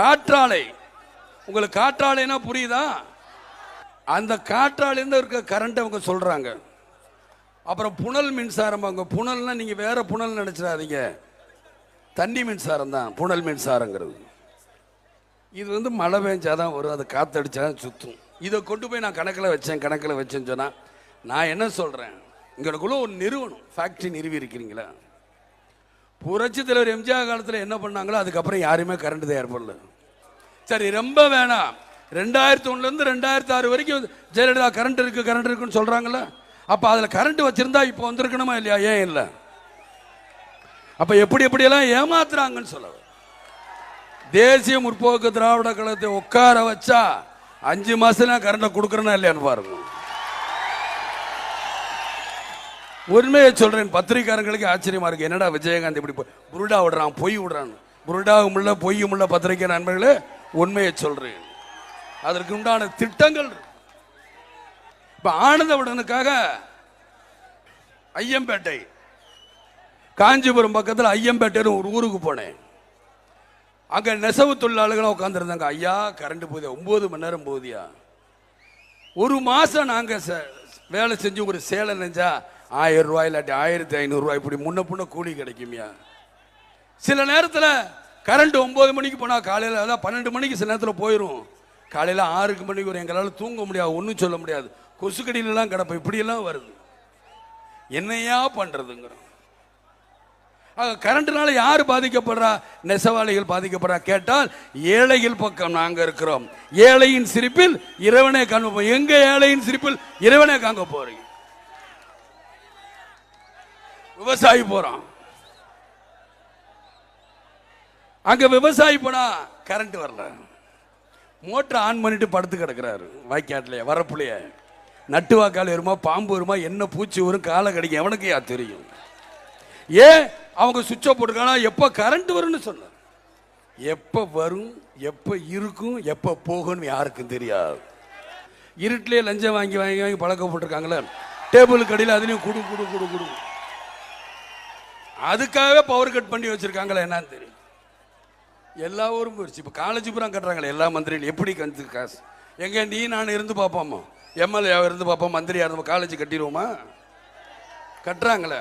காற்றாலை. உங்களுக்கு காற்றாலைன்னா புரியுதா? அந்த காற்றாலையில இருக்க கரண்ட் அவங்க சொல்றாங்க. அப்புறம் புனல் மின்சாரம். அவங்க புனல்னா நீங்க வேற புனல் நினைச்சிடாதீங்க, தண்ணி மின்சாரம் தான் புனல் மின்சாரங்கிறது. இது வந்து மழை பெஞ்சாதான் வரும், அது காத்தடிச்சாதான் சுத்தும். இதை கொண்டு போய் நான் கணக்கில் வச்சேன்னு சொன்னா நான் என்ன சொல்றேன், எங்களுக்குள்ள ஒரு நிறுவனம் ஃபேக்டரி நிறுவி இருக்கிறீங்களா? புரட்சி தலைவர் எம்ஜிஆர் காலத்தில் என்ன பண்ணாங்களோ அதுக்கப்புறம் யாருமே கரண்ட் தயார் பண்ணல. சரி, ரொம்ப வேணாம், 2001 2006 வரைக்கும் ஜெயலலிதா கரண்ட் இருக்குன்னு சொல்றாங்களா? அப்ப அதுல கரண்ட் வச்சிருந்தா இப்ப வந்திருக்கணுமா இல்லையா? ஏன் இல்லை? அப்ப எப்படியெல்லாம் ஏமாத்துறாங்கன்னு சொல்ல. தேசிய முற்போக்கு திராவிட கழகத்தை உட்கார வச்சா 5 மாசம் கரண்ட கொடுக்கறனா இல்லையான்னு பாருங்க. உண்மையை சொல்றேன், பத்திரிகாரங்களுக்கு ஆச்சரியமா இருக்கு. என்னடா விஜயகாந்த் இப்படி புருடா விடுறான், பொய் விடுறான். புருடாவும் இல்ல பொய்யும் இல்ல. பத்திரிகை நண்பர்களே, உண்மையை சொல்றேன், அதற்கு உண்டான திட்டங்கள். இப்ப ஆனந்தவுடனுக்காக ஐயம்பேட்டை, காஞ்சிபுரம் பக்கத்தில் ஐயம்பேட்டைன்னு ஒரு ஊருக்கு போனேன். அங்க நெசவு தொழிலாளர்களும் உட்காந்துருந்தாங்க. ஐயா கரண்ட் போகுது, 9 மணி நேரம் போகுதியா? ஒரு மாசம் நாங்க வேலை செஞ்சு ஒரு சேலை நெஞ்சா 1000 ரூபாய் இல்லாட்டி 1500 ரூபாய் இப்படி முன்ன கூலி கிடைக்குமியா? சில நேரத்தில் கரண்ட் 9 மணிக்கு போனா காலையில், அதான் 12 மணிக்கு சில நேரத்தில் போயிடும். காலையில் 6 மணிக்கு வரும். எங்களால் தூங்க முடியாது, ஒன்றும் சொல்ல முடியாது. கொசுக்கடியிலாம் கிடப்போம். இப்படியெல்லாம் வருது, என்னையா பண்றதுங்கிறோம். கரண்ட்னால யார் பாதிக்கப்படுறா? நெசவாளிகள் பாதிக்கப்படுறா. கேட்டால் ஏழைகள் பக்கம் நாங்க இருக்கிறோம். ஏழையின் சிரிப்பில் இறைவனே காண்போம். எங்க ஏழையின் சிரிப்பில் இறைவனே காங்க போறீங்க? விவசாயி போறான், அங்க விவசாயி போனா கரண்ட் வரல, மோட்டர் ஆன் பண்ணிட்டு படுத்து கிடக்கிறாரு வாய்க்காட்டிலேயே வரப்புலையே. நட்டு வாக்கால் வருமா, பாம்பு வருமா, என்ன பூச்சி வரும், காலை கடிக்கும், எவனுக்கு யா தெரியும்? ஏன் அவங்க சுவிட்சை போட்டுருக்கானா? எப்போ கரண்ட் வரும்னு சொன்ன, எப்போ வரும், எப்போ இருக்கும், எப்போ போகும்னு யாருக்கும் தெரியாது. இருட்டிலே லஞ்சம் வாங்கி வாங்கி வாங்கி பழக்கப்பட்டிருக்காங்களே, டேபிளுக்கு அடியில் அதுலேயும் குடு குடு குடு குடு. அதுக்காகவே பவர் கட் பண்ணி வச்சிருக்காங்களே, என்னன்னு தெரியும்? எல்லா ஊரும் போயிடுச்சு. இப்போ காலேஜ் பூரா கட்டுறாங்களே எல்லா மந்திரியும். எப்படி கந்து காசு? எங்க நீ நான் இருந்து பார்ப்போமா? எம்எல்ஏ இருந்து பார்ப்போம், மந்திரியா இருந்து காலேஜ் கட்டிடுவோமா? கட்டுறாங்களே,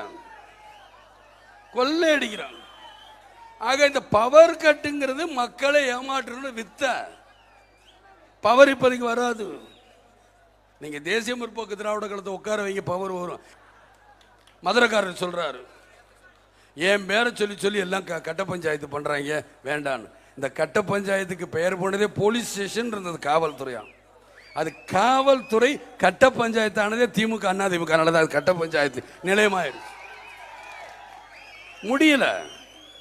கொள்ளை அடிக்கிறாங்க. ஆக இந்த பவர் கட்டுங்கிறது மக்களை ஏமாற்றுறது வித்த. பவர் இப்போதைக்கு வராது. நீங்க தேசிய முற்போக்கு திராவிட கழகத்தை உட்கார வைங்க, பவர் வரும். மதுரைக்காரர் சொல்றாரு, என் பேரை சொல்லி எல்லாம் கட்ட பஞ்சாயத்து பண்றாங்க, வேண்டான்னு. இந்த கட்ட பஞ்சாயத்துக்கு பெயர் போனதே போலீஸ் ஸ்டேஷன் இருந்தது, காவல்துறையா. அது காவல்துறை கட்ட பஞ்சாயத்தானதே திமுக அதிமுக தான் அது கட்ட பஞ்சாயத்து நிலையமாயிருச்சு. முடியல,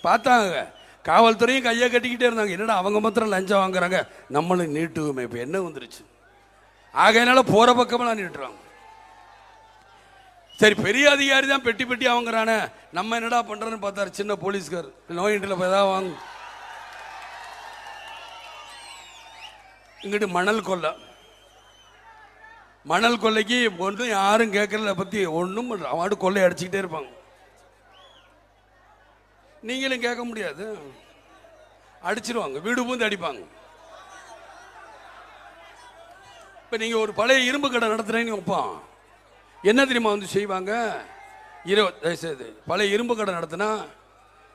பார்த்தாங்க. காவல்துறையும் கையை கட்டிக்கிட்டே இருந்தாங்க. என்னடா அவங்க மாத்திரம் லஞ்சம் வாங்குறாங்க, நம்மளும் நீட்டுவோமே. இப்போ என்ன வந்துருச்சு? ஆகையினால போற பக்கமெல்லாம் நீட்டுறாங்க. சரி, பெரிய அதிகாரி தான் பெட்டி பெட்டி வாங்குறானே, நம்ம என்னடா பண்றோன்னு பார்த்தாரு சின்ன போலீஸ்கார். நோயின்றில் ஏதாவது வாங்க, இங்கிட்டு மணல் கொள்ளைக்கு ஒன்றும் யாரும் கேட்கறத பத்தி ஒன்றும் அவன் கொள்ளை அடிச்சுக்கிட்டே இருப்பாங்க. நீங்களும் கேட்க முடியாது, அடிச்சிருவாங்க, வீடு பூந்து அடிப்பாங்க. இப்ப நீங்க ஒரு பழைய இரும்பு கடை நடத்துறேன்னு வைப்பான், என்ன தெரியுமா வந்து செய்வாங்க? பழைய இரும்பு கடை நடத்தினா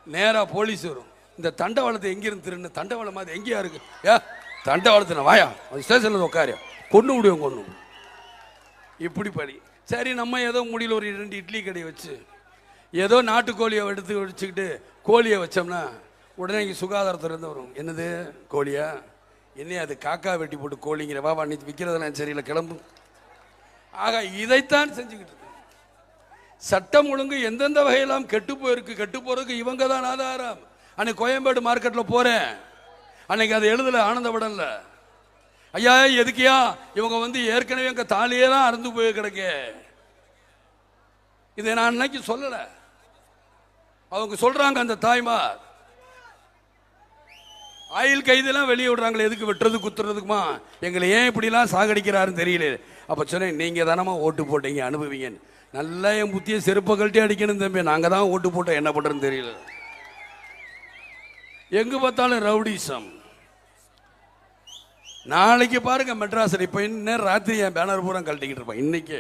நேரா போலீஸ் வரும். இந்த தண்டவாளத்தை எங்கிருந்து திருன்னு, தண்டவாளம் மாதிரி எங்கேயா இருக்கு? ஏ தண்டவாளத்தின வாயா, ஸ்டேஷன்ல உட்காரியா, கொண்டு முடியும் கொண்டு. இப்படி படி. சரி, நம்ம ஏதோ முடியல ஒரு 2 இட்லி கடையை வச்சு ஏதோ நாட்டுக்கோழியை எடுத்து வச்சுக்கிட்டு கோழியை வச்சோம்னா உடனே இங்கே சுகாதாரத்துறை இருந்து வரும். என்னது கோழியா? என்ன அது காக்கா வெட்டி போட்டு கோழிங்கிற, வா நீ விற்கிறதெல்லாம் சரியில்லை, கிளம்பு. ஆக இதைத்தான் செஞ்சுக்கிட்டு இருக்கு. சட்டம் ஒழுங்கு எந்தெந்த வகையெல்லாம் கெட்டு போயிருக்கு, கெட்டு போறதுக்கு இவங்க தான் ஆதாரம். அன்னைக்கு கோயம்பேடு மார்க்கெட்ல போறேன், அன்னைக்கு அதை எழுதல ஆனந்தவிடன்ல. ஐயா எதுக்கியா இவங்க வந்து ஏற்கனவே எங்க தாலியே தான் அறுந்து போய் கிடக்கு. இதை நான் அன்னைக்கு சொல்லல, அவங்க சொல்றாங்க அந்த தாய்மார். ஆயில் கைதெல்லாம் வெளியே விடுறாங்களே, எதுக்கு வெட்டுறது குத்துறதுக்குமா? எங்களை ஏன் இப்படிலாம் சாகடிக்கிறாருன்னு தெரியல. அப்ப சொன்னேன், நீங்க தானமா ஓட்டு போட்டீங்க, அனுபவிங்க. நல்லா என் புத்திய செருப்பை கழட்டி அடிக்கணும் தம்பி, நாங்க தான் ஓட்டு போட்டோம், என்ன பண்றதுன்னு தெரியல. எங்க பார்த்தாலும் ரவுடிசம். நாளைக்கு பாருங்க மெட்ராஸில் இப்போ இன்னும் ராத்திரி என் பேனர் பூரா கழட்டிக்கிட்டு இருப்பேன். இன்னைக்கு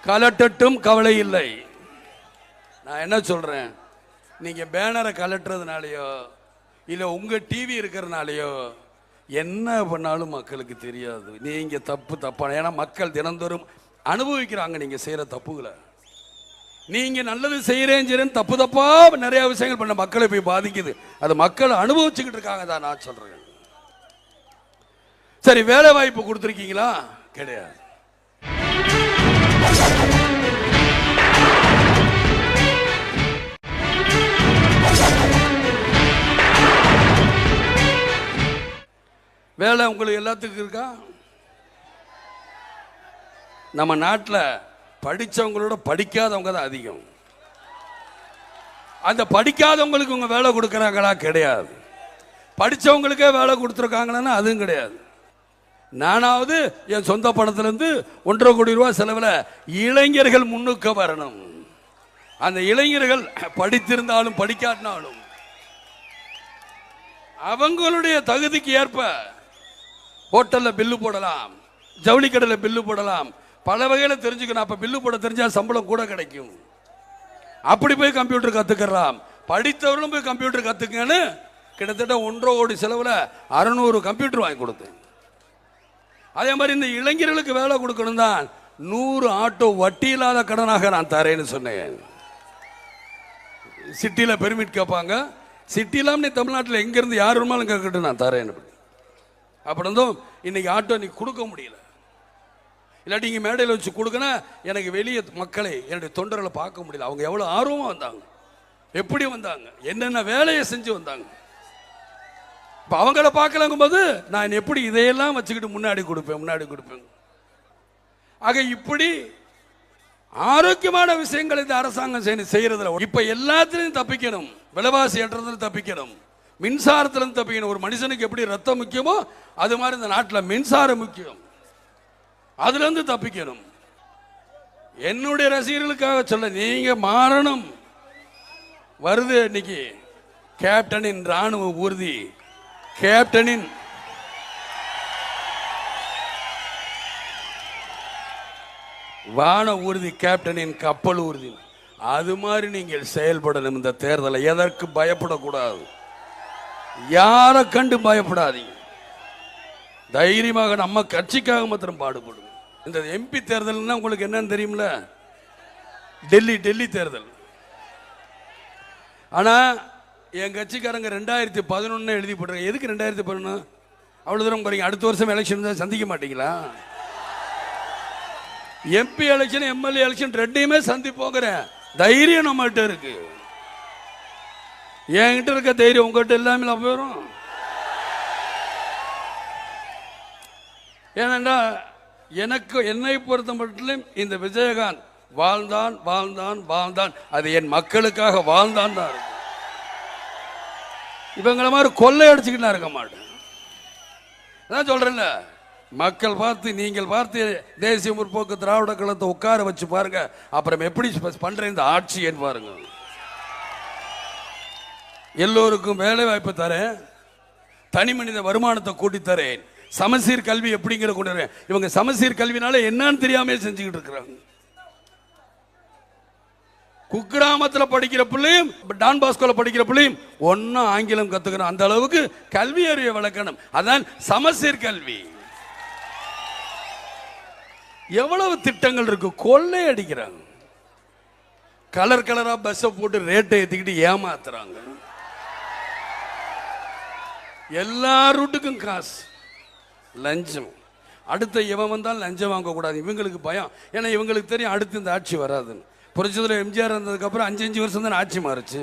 கலட்டட்டும் கவலை இல்லை. நான் என்ன சொல்றேன், நீங்க பேனரை கலட்டுறதுனாலயோ இல்லை உங்க டிவி இருக்கிறதுனாலயோ என்ன பண்ணாலும் மக்களுக்கு தெரியாது. நீங்க தப்பான, ஏன்னா மக்கள் தினந்தோறும் அனுபவிக்கிறாங்க நீங்க செய்யற தப்புகளை. நீங்க நல்லது செய்யறேன்னு தப்பா நிறைய விஷயங்கள் பண்ண மக்களை போய் பாதிக்குது. அது மக்கள் அனுபவிச்சுக்கிட்டு இருக்காங்க தான் நான் சொல்றேன். சரி, வேலை வாய்ப்பு கொடுத்துருக்கீங்களா? கிடையாது. வேலை உங்களுக்கு எல்லாத்துக்கும் இருக்கா? நம்ம நாட்டில் படித்தவங்களோட படிக்காதவங்க தான் அதிகம். அந்த படிக்காதவங்களுக்கு உங்க வேலை கொடுக்குறாங்களா? கிடையாது. படித்தவங்களுக்கே வேலை கொடுத்துருக்காங்கன்னா அதுவும் கிடையாது. நானாவது என் சொந்த பணத்திலிருந்து 1.5 கோடி ரூபாய் செலவில் இளைஞர்கள் முன்னுக்கு வரணும். அந்த இளைஞர்கள் படித்திருந்தாலும் படிக்காட்டினாலும் அவங்களுடைய தகுதிக்கு ஏற்ப ஹோட்டலில் பில்லு போடலாம், ஜவுளி கடையில் பில்லு போடலாம், பல வகையில் தெரிஞ்சுக்கணும். அப்போ பில்லு போட தெரிஞ்சால் சம்பளம் கூட கிடைக்கும். அப்படி போய் கம்ப்யூட்டர் கற்றுக்கலாம். படித்தவர்களும் போய் கம்ப்யூட்டர் கற்றுக்கன்னு கிட்டத்தட்ட 1.5 கோடி செலவில் 600 கம்ப்யூட்டர் வாங்கி கொடுத்தேன். அதே மாதிரி இந்த இளைஞர்களுக்கு வேலை கொடுக்கணும் தான் 100 ஆட்டோ வட்டி இல்லாத கடனாக நான் தரேன்னு சொன்னேன். சிட்டியில் பெர்மிட் கேட்பாங்க. சிட்டி இல்லாமல் நீ தமிழ்நாட்டில் எங்கேருந்து யார் வேணுமாலும் கேட்கட்டும், நான் தரேன். அப்படி இருந்தும் இன்னைக்கு ஆட்டோ நீ கொடுக்க முடியல. இல்லாட்டி இங்கே மேடையில் வச்சு கொடுக்கணும். எனக்கு வெளியே மக்களை, என்னுடைய தொண்டர்களை பார்க்க முடியல. அவங்க எவ்வளோ ஆர்வமாக வந்தாங்க, எப்படி வந்தாங்க, என்னென்ன வேலையை செஞ்சு வந்தாங்க. இப்போ அவங்கள பார்க்கலங்கும் போது நான் எப்படி இதையெல்லாம் வச்சுக்கிட்டு முன்னாடி கொடுப்பேன். ஆக இப்படி ஆரோக்கியமான விஷயங்களை இந்த அரசாங்கம் செய்யறதுல இப்ப எல்லாத்திலையும் தப்பிக்கணும். விலைவாசி ஏற்றத்துல தப்பிக்கணும், மின்சாரத்திலிருந்து தப்பிக்கணும். ஒரு மனுஷனுக்கு எப்படி ரத்தம் முக்கியமோ அது மாதிரி இந்த நாட்டில் மின்சாரம் முக்கியம். அதுல இருந்து தப்பிக்கணும். என்னுடைய ரசிகர்களுக்காக சொல்ல, நீங்க மாறணும். வருது இன்னைக்கு கேப்டனின் ராணுவ ஊர்தி, கேப்டனின் வான ஊர்தி, கேப்டனின் கப்பல் ஊர்தி. அது மாதிரி நீங்கள் செயல்படணும். இந்த தேர்தலை எதற்கு பயப்படக்கூடாது, யாரை கண்டு பயப்படாதீங்க. தைரியமாக நம்ம கட்சிக்காக மாத்திரம் பாடுபடும். இந்த எம்பி தேர்தல்னா உங்களுக்கு என்னன்னு தெரியுமில்ல, டெல்லி தேர்தல். ஆனா என் கட்சிக்காரங்க 2011 எழுதி போட்டுருங்க. எதுக்கு 2011? அவ்வளவு தூரம் போறீங்க. அடுத்த வருஷம் எலெக்ஷன் தான் சந்திக்க மாட்டீங்களா? எம்பி எலெக்ஷன், எம்எல்ஏ எலெக்ஷன் ரெண்டையுமே சந்திப்போங்கிறேன் தைரியம் நம்மகிட்ட இருக்கு. என்கிட்ட இருக்க தைரியம் உங்ககிட்ட எல்லாமே போயிடும். ஏனென்றா என்னை பொறுத்த மட்டும் இந்த விஜயகாந்த் வாழ்ந்தான் அது என் மக்களுக்காக வாழ்ந்தான் தான் இருக்கு. இவங்கள மாதிரி கொள்ளை அடிச்சுக்கிட்டு இருக்க மாட்டேன். அதான் சொல்றேன்ல, மக்கள் பார்த்து, நீங்கள் பார்த்து தேசிய முற்போக்கு திராவிட கழகத்தை உட்கார வச்சு பாருங்க. அப்புறம் எப்படி பண்ற இந்த ஆட்சி பாருங்க. எல்லோருக்கும் வேலை வாய்ப்பு தரேன், தனி மனித வருமானத்தை கூட்டி தரேன், சமசீர் கல்வி எப்படிங்கிற கொண்டு வரேன். இவங்க சமசீர் கல்வினால என்னன்னு தெரியாம செஞ்சுக்கிட்டு இருக்கிறாங்க. குக்கிராமத்தில் படிக்கிற பிள்ளையும் டான் பாஸ்கோல படிக்கிற பிள்ளையும் ஒன்னும் ஆங்கிலம் கத்துக்கணும். அந்த அளவுக்கு கல்வி அறிவை வளர்க்கணும். அதான் சமசீர் கல்வி. எவ்வளவு திட்டங்கள் இருக்கு. கொள்ளை அடிக்கிறாங்க, கலர் கலரா பஸ் போட்டு ரேட்டை ஏத்திக்கிட்டு ஏமாத்துறாங்க. எல்லா ரூட்டுக்கும் காசு, லஞ்சம். அடுத்த இவன் வந்தால் லஞ்சம் வாங்க கூடாது. இவங்களுக்கு பயம். ஏன்னா இவங்களுக்கு தெரியும் அடுத்து இந்த ஆட்சி வராதுன்னு. புரட்சித்துல எம்ஜிஆர் இருந்ததுக்கு அப்புறம் 5 வருஷம் தான் ஆட்சி மாறுச்சு.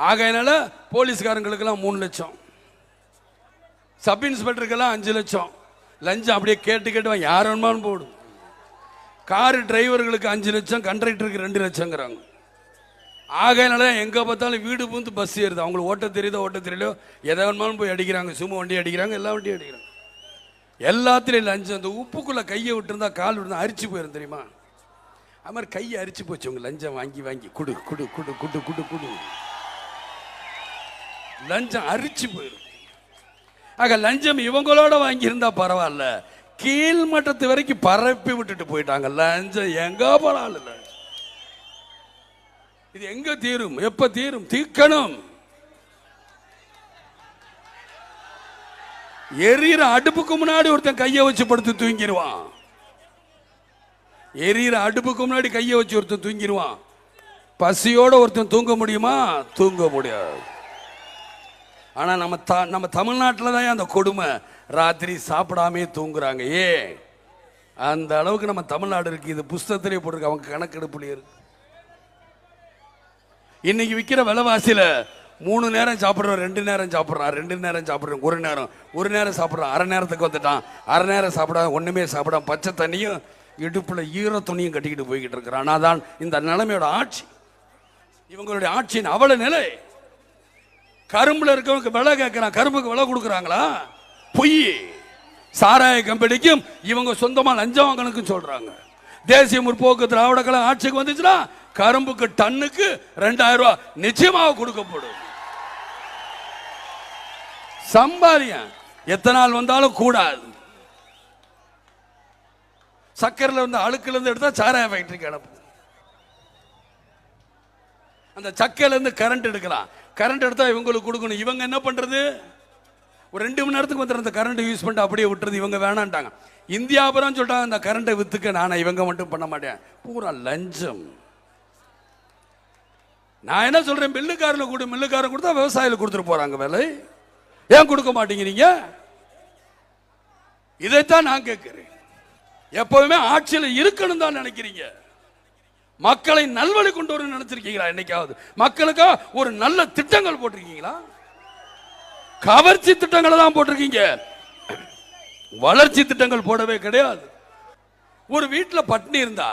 ஆகையினால போலீஸ்காரங்களுக்கெல்லாம் 3 லட்சம், சப் இன்ஸ்பெக்டருக்கெல்லாம் 5 லட்சம் லஞ்சம் அப்படியே கேட்டு யார் வேணுமாலும் போடும். கார் டிரைவர்களுக்கு 5 லட்சம், கண்டக்டருக்கு 2 லட்சங்கிறாங்க. ஆகையினால எங்க பார்த்தாலும் வீடு பூந்து பஸ் ஏறுது. அவங்களுக்கு ஓட்ட தெரியுதோ ஓட்ட தெரியலையோ எதை வேணுமாலும் போய் அடிக்கிறாங்க. சும்மா வண்டி அடிக்கிறாங்க, எல்லா வண்டியும் அடிக்கிறாங்க. எல்லாத்திலையும் லஞ்சம். இந்த உப்புக்குள்ள கையை விட்டுருந்தா கால் விட்டுருந்தா அரிச்சு போயிடும் தெரியுமா? அது மாதிரி கையை அரிச்சு போச்சு. உங்க லஞ்சம் வாங்கி குடு குடு குடு குடு குடு குடு லஞ்சம் அரிச்சு போயிடும். ஆக லஞ்சம் இவங்களோட வாங்கியிருந்தா பரவாயில்ல, கீழ்மட்டத்து வரைக்கும் பரப்பி விட்டுட்டு போயிட்டாங்க. லஞ்சம் எங்க போனாலும் இது எங்க தீரும்? எப்ப தீரும்? தீர்க்கணும். எரியிற அடுப்புக்கு முன்னாடி ஒருத்தன் கையை வச்சு படுத்து தூங்கிடுவான். எரியிற அடுப்புக்கு முன்னாடி கையை வச்சு ஒருத்தன் தூங்கிடுவான். பசியோட ஒருத்தன் தூங்க முடியுமா? தூங்க முடியாது. ஆனா நம்ம தமிழ்நாட்டில் தான் அந்த கொடுமை. ராத்திரி சாப்பிடாமே தூங்குறாங்க. அந்த அளவுக்கு நம்ம தமிழ்நாடு இருக்கு. இது புஸ்தகத்திலே போட்டிருக்கு, அவங்க கணக்கெடுப்புல இருக்கு. இன்னைக்கு விற்கிற விலைவாசியில 3 நேரம் சாப்பிட்றோம், 2 நேரம் சாப்பிட்றான், 2 நேரம் சாப்பிட்றோம், ஒரு நேரம் சாப்பிட்றான், அரை நேரத்துக்கு வந்துட்டான், அரை நேரம் சாப்பிடாத ஒண்ணுமே சாப்பிடாம பச்சை தண்ணியும் இடுப்புல ஈர துணியும் கட்டிக்கிட்டு போய்கிட்டு இருக்கிறான். அதான் இந்த நிலைமையோட ஆட்சி, இவங்களுடைய ஆட்சியின் அவல நிலை. கரும்புல இருக்கவங்க விலை கேட்கிறான், கரும்புக்கு விலை கொடுக்குறாங்களா? பொய். சாராய கம்பெனிக்கும் இவங்க சொந்தமா லஞ்சம் வாங்கணுக்கும் சொல்றாங்க. தேசிய முற்போக்கு திராவிட கழகம் ஆட்சிக்கு வந்துச்சுன்னா கரும்புக்கு டன்னுக்கு 2000 ரூபாய் நிச்சயமாக கொடுக்கப்படும். சம்பாதியம் எத்தனால் வந்தாலும் கூடாது. சக்கரில் இருந்து அழுக்குல இருந்து எடுத்தா சாராய ஃபேக்டரிக்கு அனுப்பும். அந்த சக்கையில இருந்து கரண்ட் எடுக்கலாம். கரண்ட் எடுத்தா இவங்களுக்கு கொடுக்கணும். இவங்க என்ன பண்றது? ஒரு 2 மணி நேரத்துக்கு வந்து அந்த கரண்ட் யூஸ் பண்ணிட்டு அப்படியே விட்டுறது. இவங்க வேணான்ட்டாங்க. இந்தியா அப்புறம் சொல்லிட்டாங்க அந்த கரண்டை வித்துக்க. நானே இவங்க மட்டும் பண்ண மாட்டேன். பூரா லஞ்சம். நான் என்ன சொல்றேன்? மில்லுக்காரன் கொடுத்தா விவசாயிகள் கொடுத்துட்டு போறாங்க வேலை. ஏன் கொடுக்க மாட்டேங்கிறீங்க? இதைத்தான் நான் கேட்கிறேன். எப்பவுமே ஆட்சியில் இருக்கணும் தான் நினைக்கிறீங்க. மக்களை நல்வழி கொண்டு வர நினைச்சிருக்கீங்களா? என்னைக்காவது மக்களுக்கா ஒரு நல்ல திட்டங்கள் போட்டிருக்கீங்களா? கவர்ச்சி திட்டங்களை தான் போட்டிருக்கீங்க. வளர்ச்சி திட்டங்கள் போடவே கிடையாது. ஒரு வீட்டில் பட்டினி இருந்தா,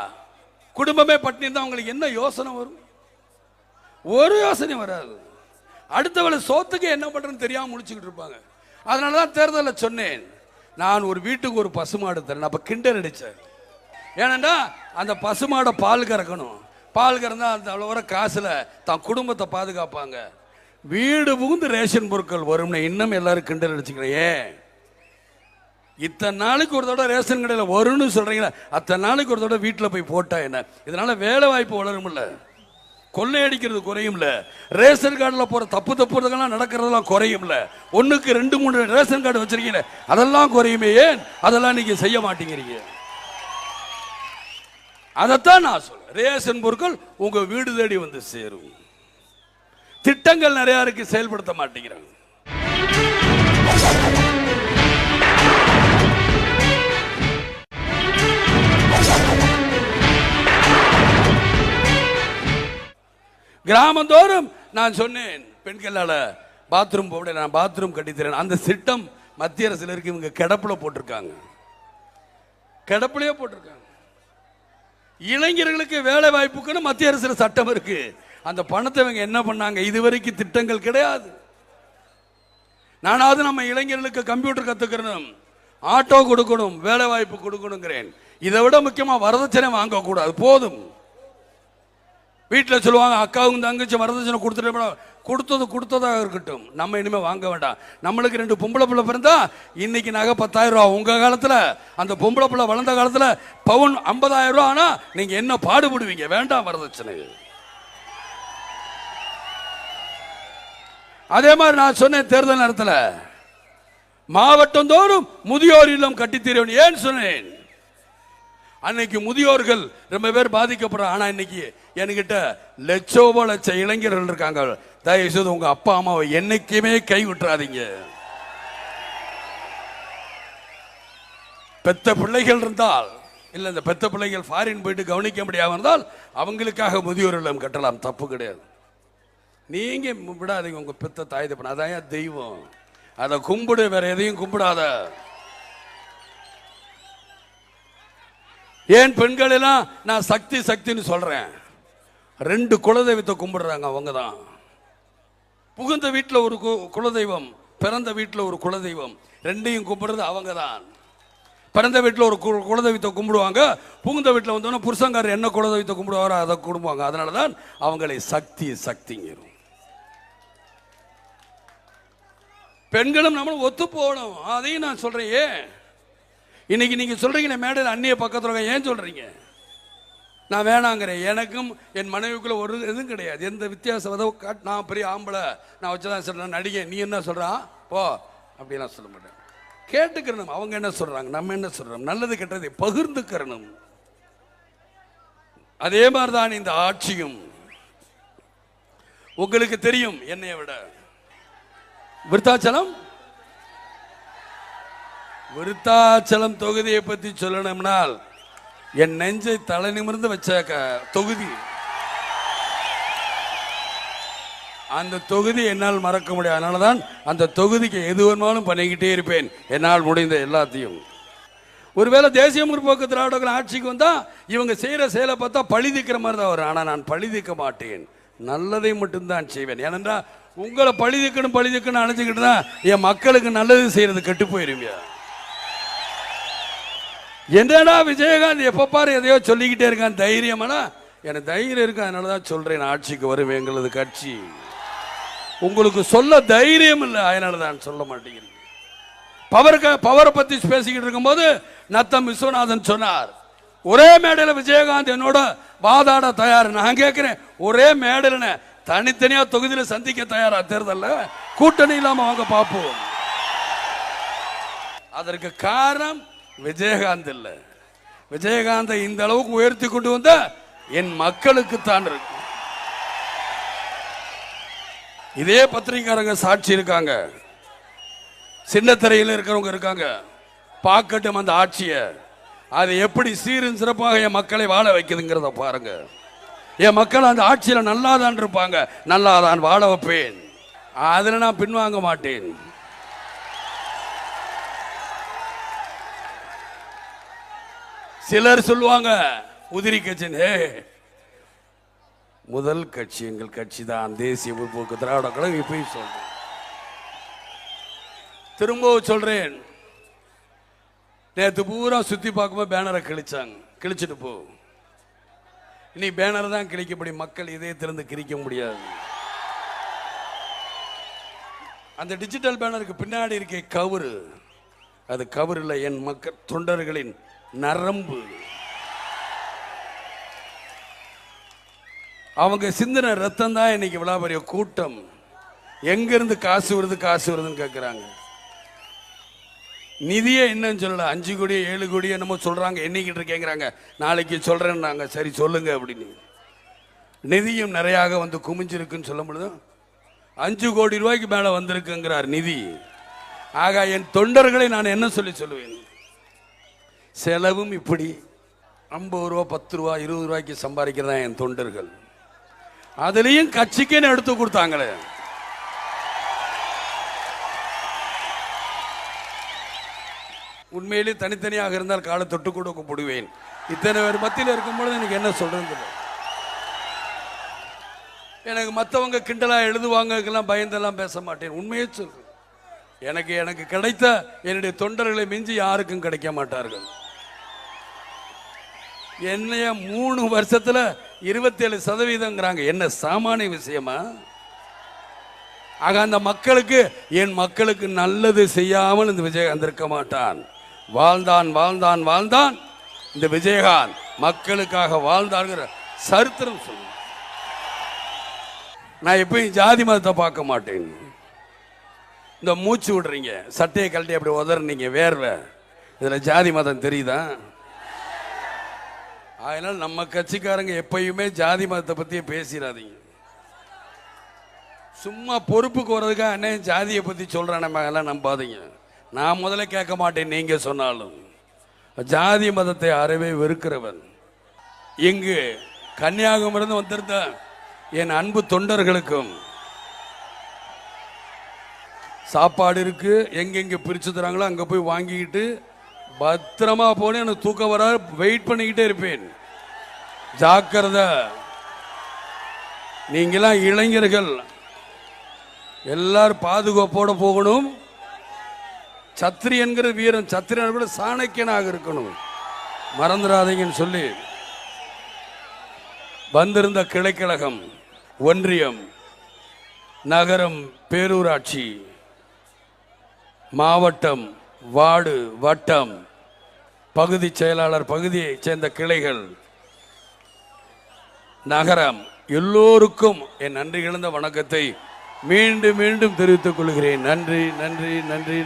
குடும்பமே பட்டினி இருந்தா உங்களுக்கு என்ன யோசனை வரும்? ஒரு யோசனை வராது. அடுத்தவளை சோத்துக்கு என்ன பண்றதுன்னு தெரியாம முடிச்சுக்கிட்டு இருப்பாங்க. அதனாலதான் தேர்தலில் சொன்னேன், நான் ஒரு வீட்டுக்கு ஒரு பசுமாடு தரேன். அப்ப கிண்டல் அடிச்சேன். ஏன்னா அந்த பசுமாடை பால் கறக்கணும். பால் கறந்தா அந்த அவ்வளோ வர காசுல தான் குடும்பத்தை பாதுகாப்பாங்க. வீடு புகுந்து ரேஷன் பொருட்கள் வரும்னு இன்னும் எல்லாரும் கிண்டல் அடிச்சுக்கிறேன். இத்தனை நாளைக்கு ஒரு தடவை ரேஷன் கடையில் வரும்னு சொல்றீங்களா? அத்தனை நாளைக்கு ஒரு தடவை வீட்டில் போய் போட்டா என்ன? இதனால வேலை வாய்ப்பு வளரும்ல, கொள்ளையடிக்கிறது குறையும்ல, ரேஷன் கார்டில் போற தப்புதெல்லாம் நடக்கிறதெல்லாம் குறையும்ல. 1க்கு 2 3 ரேஷன் கார்டு வச்சிருக்கீங்க, அதெல்லாம் குறையுமே. ஏன் அதெல்லாம் நீங்க செய்ய மாட்டேங்கிறீங்க? அதைத்தான் நான் சொல்றேன். ரேஷன் பொருட்கள் உங்க வீடு தேடி வந்து சேரும். திட்டங்கள் நிறைய இருக்கு, செயல்படுத்த மாட்டேங்கிறாங்க. கிராமந்தோறும் நான் சொன்னேன், பெண்களால பாத்ரூம் போட நான் பாத்ரூம் கட்டித்தரேன். அந்த திட்டம் மத்திய அரசுல இருக்கு. இவங்க கிடப்புல போட்டிருக்காங்க, கிடப்புலயே போட்டிருக்காங்க. இளைஞர்களுக்கு வேலை வாய்ப்புக்குன்னு மத்திய அரசுல சட்டம் இருக்கு. அந்த பணத்தை இவங்க என்ன பண்ணாங்க? இதுவரைக்கும் திட்டங்கள் கிடையாது. நானாவது நம்ம இளைஞர்களுக்கு கம்ப்யூட்டர் கத்துக்கணும், ஆட்டோ கொடுக்கணும், வேலை வாய்ப்பு கொடுக்கணுங்கிறேன். இதை விட முக்கியமா வரதட்சணை வாங்க கூடாது. போதும். வீட்டில் சொல்லுவாங்க, அக்காவும் தங்கச்சி வரதட்சணை கொடுத்ததாக இருக்கட்டும், நம்ம இனிமே வாங்க வேண்டாம். நம்மளுக்கு 2 பொம்பளை பிள்ளை பிறந்தா இன்னைக்கு நகை 10,000 ரூபா. உங்க காலத்துல அந்த பொம்பளை பிள்ளை வளர்ந்த காலத்துல பவுன் 50,000 ரூபா. ஆனா நீங்க என்ன பாடுபடுவீங்க? வேண்டாம் வரதட்சணை. அதே மாதிரி நான் சொன்னேன் தேர்தல் நேரத்தில், மாவட்டம் தோறும் முதியோர் இல்லம் கட்டித்தீரணும். ஏன் சொன்னேன்? அன்னைக்கு முதியோர்கள் ரொம்ப பேர் பாதிக்கப்படுறாங்க. ஆனா இன்னைக்கு என்கிட்ட லட்ச இளைஞர்கள் இருக்காங்க. தயவு செய்து உங்க அப்பா அம்மாவை என்னைக்குமே கை விட்டுறாதீங்க. பெத்த பிள்ளைகள் இருந்தால், இல்ல இந்த பெத்த பிள்ளைகள் ஃபாரின் போயிட்டு கவனிக்க முடியாம இருந்தால் அவங்களுக்காக முதியோர் இல்லம் கட்டலாம், தப்பு கிடையாது. நீங்க விடாதீங்க உங்க பெத்த தாய் தப்பன, அதான் தெய்வம். அதை கும்பிடு, வேற எதையும் கும்பிடாத. ஏன் பெண்கள் எல்லாம் நான் சக்தி சக்தின்னு சொல்றேன்? 2 குலதெய்வத்தை கும்பிடுறாங்க. அவங்க தான் புகுந்த வீட்டில் ஒரு குலதெய்வம், பிறந்த வீட்டில் ஒரு குலதெய்வம், 2ஐயும் கும்பிடுறது அவங்க தான். பிறந்த வீட்டில் ஒரு குலதெய்வத்தை கும்பிடுவாங்க, புகுந்த வீட்டில் வந்தோன்னா புருஷங்காரர் என்ன குலதெய்வத்தை கும்பிடுவாரோ அதை கும்பிடுவாங்க. அதனால தான் அவங்களை சக்திங்கிறோம். பெண்களும் நம்மளும் ஒத்து போகணும். அதையும் நான் சொல்றேன். இன்னைக்கு நீங்க சொல்றீங்க மேடையில் அந்நிய பக்கத்துல ஏன் சொல்றீங்க? நான் வேணாங்கிறேன். எனக்கும் என் மனைவிக்குள்ள ஒரு இதுவும் கிடையாது, எந்த வித்தியாசம். நான் பெரிய ஆம்பளை, நான் வச்சுதான் சொல்றேன் நடிகை, நீ என்ன சொல்றான் போ அப்படிலாம் சொல்ல மாட்டேன். கேட்டுக்கிறணும் அவங்க என்ன சொல்றாங்க, நம்ம என்ன சொல்றோம், நல்லது கெட்டதை பகிர்ந்துக்கிறணும். அதே மாதிரிதான் இந்த ஆட்சியும். உங்களுக்கு தெரியும் என்னைய விட விருத்தாச்சலம் தொகுதியை பத்தி சொல்லணும்னால் என் நெஞ்சை தலை நிமிர்ந்து வச்ச தொகுதி. அந்த தொகுதி என்னால் மறக்க முடியாது. அதனாலதான் அந்த தொகுதிக்கு எது வேணாலும் பண்ணிக்கிட்டே இருப்பேன், என்னால் முடிந்த எல்லாத்தையும். ஒருவேளை தேசிய முற்போக்கு திராவிடர்கள் ஆட்சிக்கு வந்தா இவங்க செய்யற செயலை பார்த்தா பழிதிக்கிற மாதிரி தான் வரும். ஆனா நான் பழிதிக்க மாட்டேன், நல்லதை மட்டும்தான் செய்வேன். ஏனென்றா உங்களை பழிதிக்கணும் நினைச்சுக்கிட்டு தான் என் மக்களுக்கு நல்லது செய்யறது கெட்டு போயிருவியா? என்னடா விஜயகாந்த் எப்ப பாரு எதையோ சொல்லிக்கிட்டே இருக்கான், தைரியமானா எனக்கு தைரியம் இருக்கு, அதனாலதான் சொல்றேன் ஆட்சிக்கு வரும் எங்களது கட்சி. உங்களுக்கு சொல்ல தைரியம் இல்லை, அதனாலதான் சொல்ல மாட்டேங்கிறேன். பவரை பத்தி பேசிக்கிட்டு இருக்கும்போது நத்தம் விஸ்வநாதன் சொன்னார், ஒரே மேடையில் விஜயகாந்த் என்னோட வாதாட தயார். நான் கேட்கிறேன், ஒரே மேடையில் தனித்தனியா தொகுதியில் சந்திக்க தயாரா? தேர்தல்ல கூட்டணி இல்லாம வாங்க பார்ப்போம். அதற்கு காரணம் விஜயகாந்த் இல்ல, விஜயகாந்தை இந்த அளவுக்கு உயர்த்தி கொண்டு வந்த என் மக்களுக்கு தான் இருக்கு. இதே பத்திரிகைக்காரங்க சாட்சி இருக்காங்க, சின்னத்திரையில் இருக்கிறவங்க இருக்காங்க. பார்க்கட்டும் அந்த ஆட்சியை, அது எப்படி சீரும் சிறப்பாக என் மக்களை வாழ வைக்குதுங்கிறத பாருங்க. என் மக்கள் அந்த ஆட்சியில் நல்லாதான் இருப்பாங்க, நல்லாதான் வாழ வைப்பேன். அதுல நான் பின்வாங்க மாட்டேன். சிலர் சொல்லுவாங்க உதிரி கட்சி. முதல் கட்சி எங்கள் கட்சி தான், தேசிய முற்போக்கு திராவிட கழகம். இப்பயும் சொல்றேன், திரும்பவும் சொல்றேன், நேற்று பூரா சுத்தி பார்க்கும்போது பேனரை கிழிச்சாங்க, கிழிச்சிட்டு போ. இனி பேனர் தான் கிழிக்கப்படி, மக்கள் இதயத்திலிருந்து கிழிக்க முடியாது. அந்த டிஜிட்டல் பேனருக்கு பின்னாடி இருக்க கவுரு, அது கவுரு இல்லை, என் மக்கள் தொண்டர்களின் நரம்பு. அவங்க சிந்தனை ரத்தம் தான் இன்னைக்கு இவ்வளவு பெரிய கூட்டம். எங்க இருந்து காசு வருதுன்னு கேட்கிறாங்க. நிதியே என்னன்னு சொல்லல, 5 கோடி 7 கோடி என்னமோ சொல்றாங்க, எண்ணிக்கிட்டு இருக்கேங்கிறாங்க. நாளைக்கு சொல்றேன்னாங்க, சரி சொல்லுங்க அப்படின்னு. நிதியும் நிறையாக வந்து குமிஞ்சிருக்குன்னு சொல்ல முடியும். 5 கோடி ரூபாய்க்கு மேல வந்திருக்குங்கிறார் நிதி. ஆக என் தொண்டர்களை நான் என்ன சொல்லுவேன், செலவும் இப்படி 50 ரூபா 10 ரூபா 20 ரூபாய்க்கு சம்பாதிக்கிறதா என் தொண்டர்கள். அதுலயும் கட்சிக்கே எடுத்து கொடுத்தாங்களே. உண்மையிலே தனித்தனியாக இருந்தால் காலை தொட்டு கூட போடுவேன். இத்தனை பேர் மத்தியில் இருக்கும்பொழுது எனக்கு என்ன சொல்றது, எனக்கு மற்றவங்க கிண்டலா எழுதுவாங்க பயந்தெல்லாம் பேச மாட்டேன். உண்மையே சொல்றேன், எனக்கு கிடைத்த என்னுடைய தொண்டர்களை மிஞ்சி யாருக்கும் கிடைக்க மாட்டார்கள். என்னைய 3 வருஷத்துல 27% என்ன சாமானிய விஷயமா? ஆக அந்த மக்களுக்கு, என் மக்களுக்கு நல்லது செய்யாமல் இந்த விஜயகாந்த் இருக்க மாட்டான். வாழ்ந்தான் இந்த விஜயகாந்த் மக்களுக்காக வாழ்ந்தாங்கிற சரித்திரம் சொல்லு. நான் எப்பயும் ஜாதி மதத்தை பார்க்க மாட்டேன். இந்த மூச்சு விடுறீங்க, சட்டையை கழட்டி அப்படி உதறீங்க, வேர்வை, இதுல ஜாதி மதம் தெரியுதா? அதனால நம்ம கட்சிக்காரங்க எப்பயுமே ஜாதி மதத்தை பத்தியே பேசிடாதீங்க. சும்மா பொறுப்புக்கு வர்றதுக்காக என்ன ஜாதியை பத்தி சொல்றேன் நம்ம எல்லாம் நம்பாதீங்க. நான் முதல்ல கேட்க மாட்டேன், நீங்க சொன்னாலும். ஜாதி மதத்தை அறவே வெறுக்கிறவன். இங்கு கன்னியாகுமரியிலிருந்து வந்திருந்த என் அன்பு தொண்டர்களுக்கும் சாப்பாடு இருக்கு, எங்கெங்க பிரிச்சு தராங்களோ அங்க போய் வாங்கிக்கிட்டு பத்திரமா போனேன். எனக்கு தூக்கம் வர வெயிட் பண்ணிக்கிட்டே இருப்பேன். ஜாக்கிரதை, நீங்களாம் இளைஞர்கள் எல்லாரும் பாதுகாப்போட போகணும். சத்திரி என்கிற வீரன், சத்திரியன் கூட சாணக்கியனாக இருக்கணும், மறந்துடாதீங்கன்னு சொல்லி வந்திருந்த மாவட்டம், வார்டு, வட்டம், பகுதி செயலாளர், பகுதியைச் சேர்ந்த கிளைகள், நகரம் எல்லோருக்கும் என் நன்றி கலந்த வணக்கத்தை மீண்டும் மீண்டும் தெரிவித்துக் கொள்கிறேன். நன்றி, நன்றி, நன்றி.